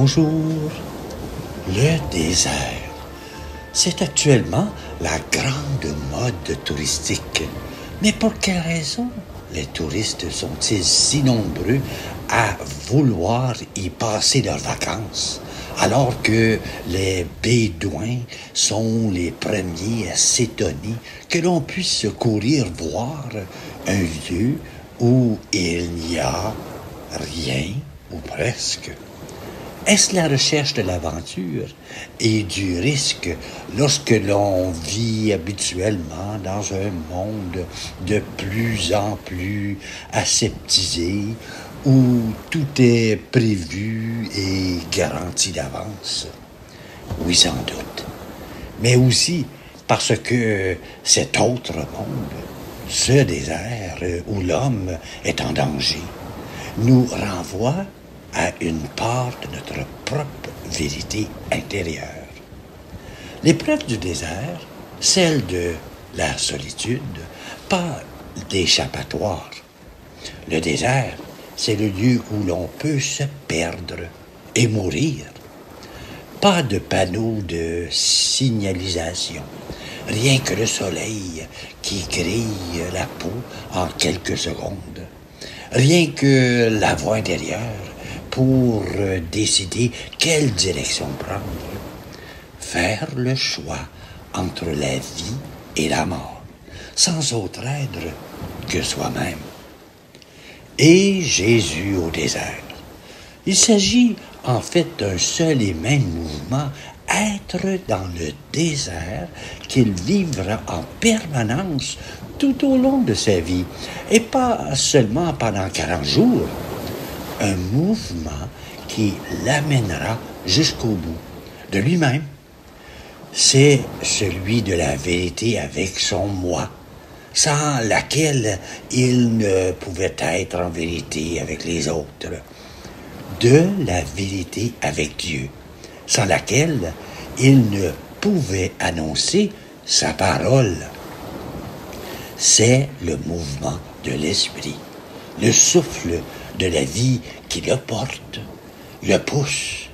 Bonjour. Le désert. C'est actuellement la grande mode touristique. Mais pour quelle raison les touristes sont-ils si nombreux à vouloir y passer leurs vacances, alors que les Bédouins sont les premiers à s'étonner que l'on puisse courir voir un lieu où il n'y a rien, ou presque? Est-ce la recherche de l'aventure et du risque lorsque l'on vit habituellement dans un monde de plus en plus aseptisé, où tout est prévu et garanti d'avance? Oui, sans doute. Mais aussi parce que cet autre monde, ce désert où l'homme est en danger, nous renvoie à une part de notre propre vérité intérieure. L'épreuve du désert, celle de la solitude, pas d'échappatoire. Le désert, c'est le lieu où l'on peut se perdre et mourir. Pas de panneaux de signalisation, rien que le soleil qui grille la peau en quelques secondes. Rien que la voix intérieure pour décider quelle direction prendre. Faire le choix entre la vie et la mort, sans autre aide que soi-même. Et Jésus au désert. Il s'agit en fait d'un seul et même mouvement, être dans le désert qu'il vivra en permanence tout au long de sa vie, et pas seulement pendant 40 jours. Un mouvement qui l'amènera jusqu'au bout de lui-même. C'est celui de la vérité avec son moi, sans laquelle il ne pouvait être en vérité avec les autres. De la vérité avec Dieu, sans laquelle il ne pouvait annoncer sa parole. C'est le mouvement de l'esprit, le souffle de la vie qui le porte, le pousse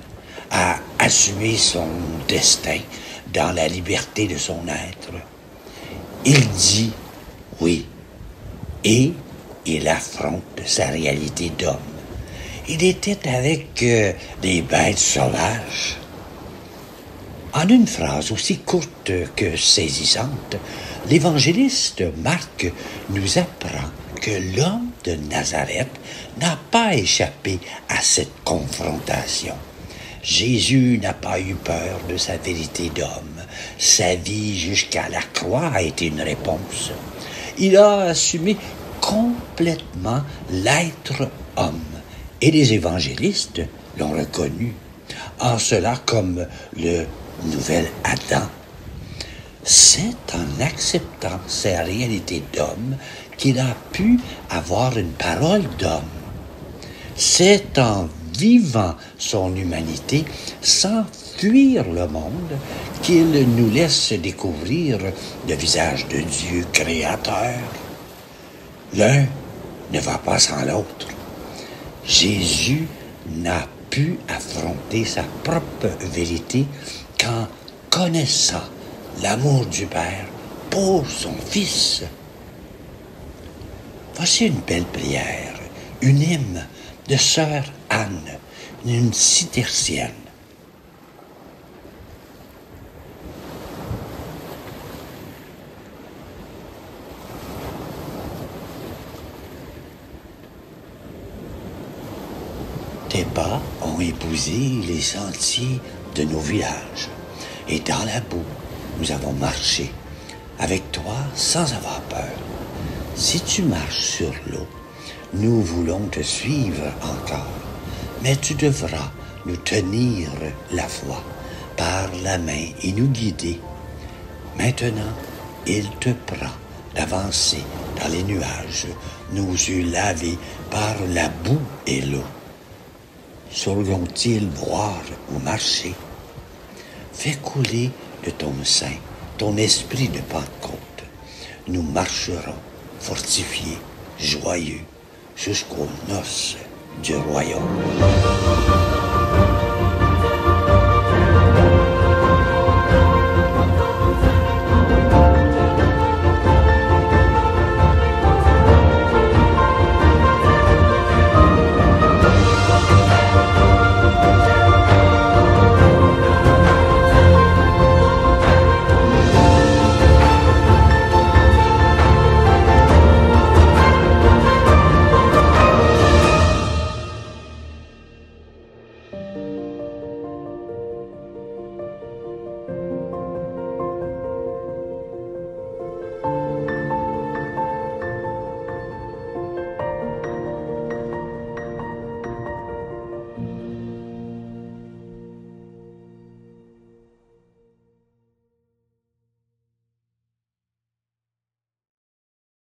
à assumer son destin dans la liberté de son être. Il dit oui et il affronte sa réalité d'homme. Il était avec des bêtes sauvages. En une phrase aussi courte que saisissante, l'évangéliste Marc nous apprend que l'homme de Nazareth n'a pas échappé à cette confrontation. Jésus n'a pas eu peur de sa vérité d'homme. Sa vie jusqu'à la croix a été une réponse. Il a assumé complètement l'être homme. Et les évangélistes l'ont reconnu, en cela comme le nouvel Adam. C'est en acceptant sa réalité d'homme qu'il a pu avoir une parole d'homme. C'est en vivant son humanité sans fuir le monde qu'il nous laisse découvrir le visage de Dieu créateur. L'un ne va pas sans l'autre. Jésus n'a pu affronter sa propre vérité qu'en connaissant l'amour du Père pour son Fils. Voici une belle prière, une hymne de sœur Anne, une cistercienne. Tes pas ont épousé les sentiers de nos villages, et dans la boue, nous avons marché, avec toi sans avoir peur. Si tu marches sur l'eau, nous voulons te suivre encore, mais tu devras nous tenir la voie par la main et nous guider. Maintenant, il te prend d'avancer dans les nuages, nos yeux lavés par la boue et l'eau. Saurions-ils voir ou marcher? Fais couler de ton sein ton esprit de Pentecôte. Nous marcherons fortifiés, joyeux, jusqu'aux noces du royaume.